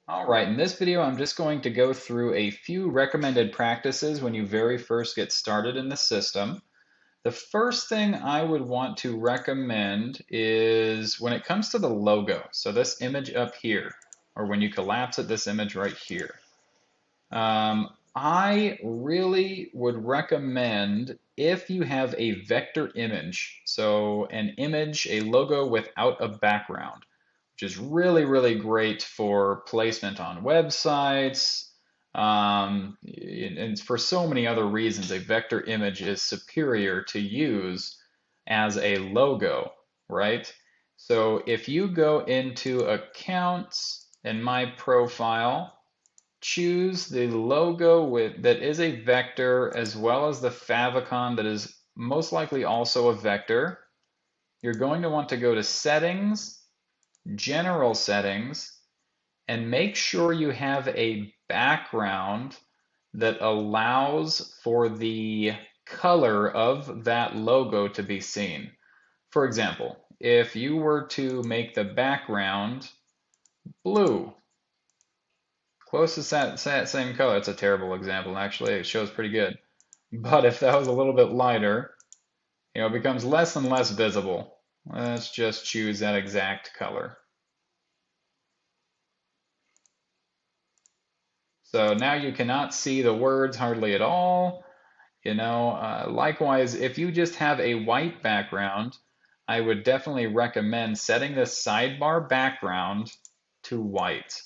All right, in this video, I'm just going to go through a few recommended practices when you very first get started in the system. The first thing I would want to recommend is when it comes to the logo. So this image up here, or when you collapse it, this image right here. I really would recommend if you have a vector image, so an image, a logo without a background, which is really, really great for placement on websites, and for so many other reasons, a vector image is superior to use as a logo, right? So if you go into Accounts and My Profile, choose the logo that is a vector as well as the favicon that is most likely also a vector. You're going to want to go to Settings, General Settings, and make sure you have a background that allows for the color of that logo to be seen. For example, if you were to make the background blue, close to that same color. It's a terrible example, actually. It shows pretty good. But if that was a little bit lighter, it becomes less and less visible. Let's just choose that exact color. So now you cannot see the words hardly at all. Likewise, if you just have a white background, I would definitely recommend setting the sidebar background to white.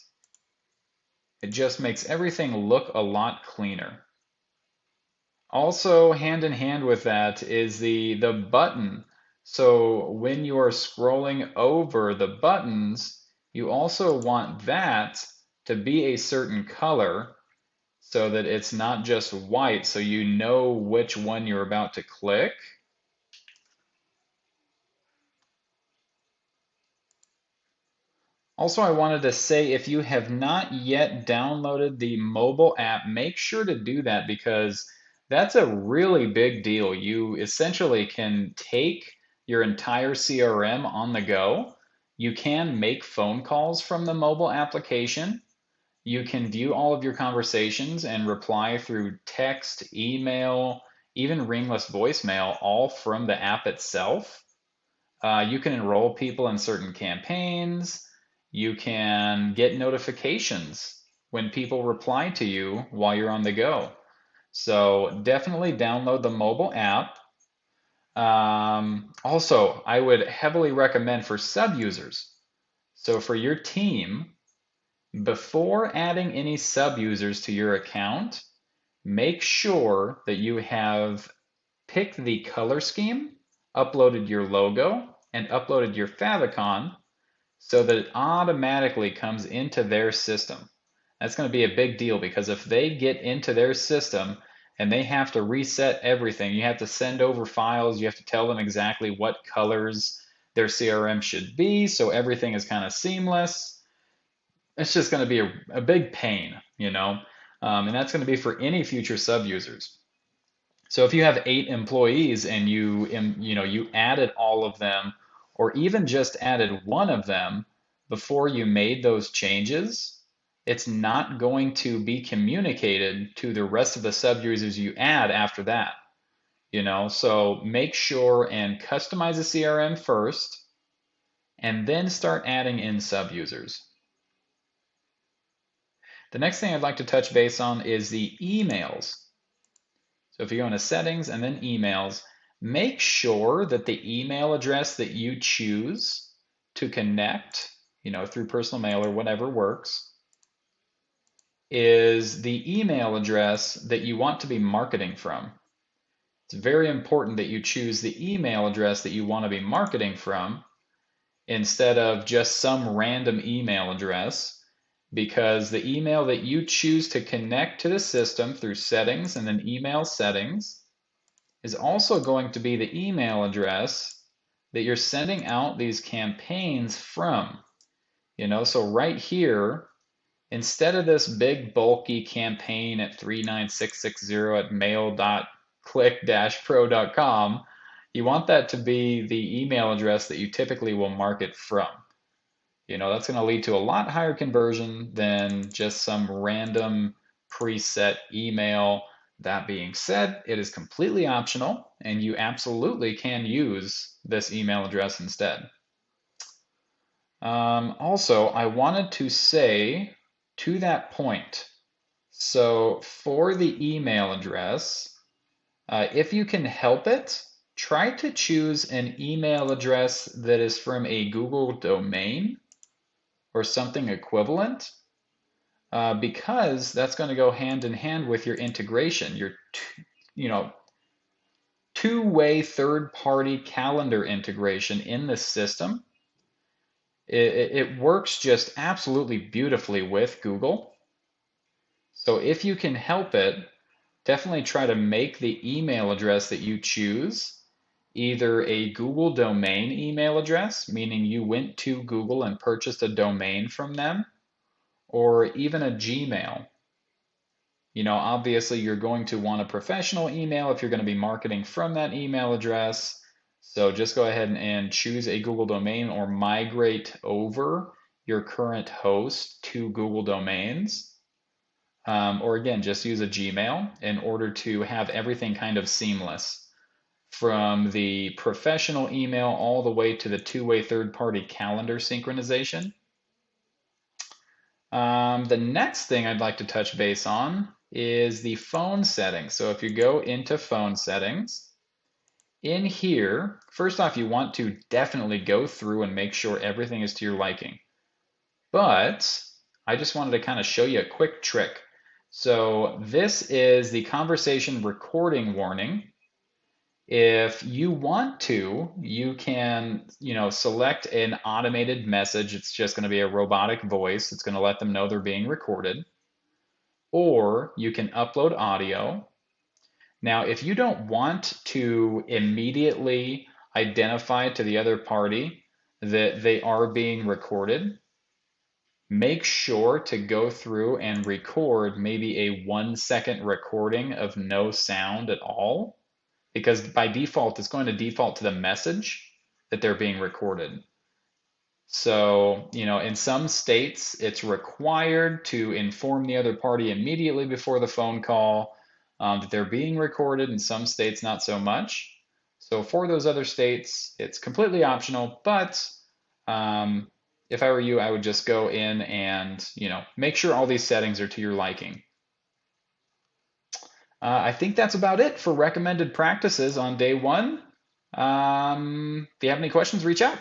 It just makes everything look a lot cleaner. Also, hand in hand with that is the button. So when you are scrolling over the buttons, you also want that to be a certain color so that it's not just white, so you know which one you're about to click. Also, I wanted to say if you have not yet downloaded the mobile app, make sure to do that because that's a really big deal. You essentially can take your entire CRM on the go. You can make phone calls from the mobile application. You can view all of your conversations and reply through text, email, even ringless voicemail, all from the app itself. You can enroll people in certain campaigns. You can get notifications when people reply to you while you're on the go. So definitely download the mobile app. Also, I would heavily recommend for sub-users. So for your team, before adding any sub-users to your account, make sure that you have picked the color scheme, uploaded your logo, and uploaded your favicon so that it automatically comes into their system. That's going to be a big deal because if they get into their system and they have to reset everything, you have to send over files, you have to tell them exactly what colors their CRM should be so everything is kind of seamless. It's just going to be a big pain. And that's going to be for any future sub users. So if you have 8 employees and you added all of them, or even just added one of them before you made those changes, it's not going to be communicated to the rest of the sub users you add after that. So make sure and customize the CRM first, and then start adding in sub users. The next thing I'd like to touch base on is the emails. So if you go into settings and then emails, make sure that the email address that you choose to connect, through personal mail or whatever works, is the email address that you want to be marketing from. It's very important that you choose the email address that you want to be marketing from instead of just some random email address, because the email that you choose to connect to the system through settings and then email settings is also going to be the email address that you're sending out these campaigns from. So right here, instead of this big bulky campaign at 39660 at mail.click-pro.com, you want that to be the email address that you typically will market from. That's going to lead to a lot higher conversion than just some random preset email. That being said, it is completely optional, and you absolutely can use this email address instead. Also, I wanted to say to that point, so for the email address, if you can help it, try to choose an email address that is from a Google domain or something equivalent, because that's going to go hand in hand with your integration, your two-way third-party calendar integration in the system. It works just absolutely beautifully with Google. So if you can help it, definitely try to make the email address that you choose either a Google domain email address, meaning you went to Google and purchased a domain from them, or even a Gmail. Obviously you're going to want a professional email if you're going to be marketing from that email address. So just go ahead and choose a Google domain or migrate over your current host to Google Domains. Or again, just use a Gmail in order to have everything kind of seamless from the professional email all the way to the two-way third-party calendar synchronization. The next thing I'd like to touch base on is the phone settings. So if you go into phone settings, in here, first off, you want to definitely go through and make sure everything is to your liking. But I just wanted to kind of show you a quick trick. So this is the conversation recording warning. If you want to, you can, select an automated message. It's just going to be a robotic voice. It's going to let them know they're being recorded. Or you can upload audio. Now, if you don't want to immediately identify to the other party that they are being recorded, make sure to go through and record maybe a 1-second recording of no sound at all, because by default, it's going to default to the message that they're being recorded. So, in some states, it's required to inform the other party immediately before the phone call that they're being recorded. In some states, not so much. So for those other states, it's completely optional, but if I were you, I would just go in and, make sure all these settings are to your liking. I think that's about it for recommended practices on day one. If you have any questions, reach out.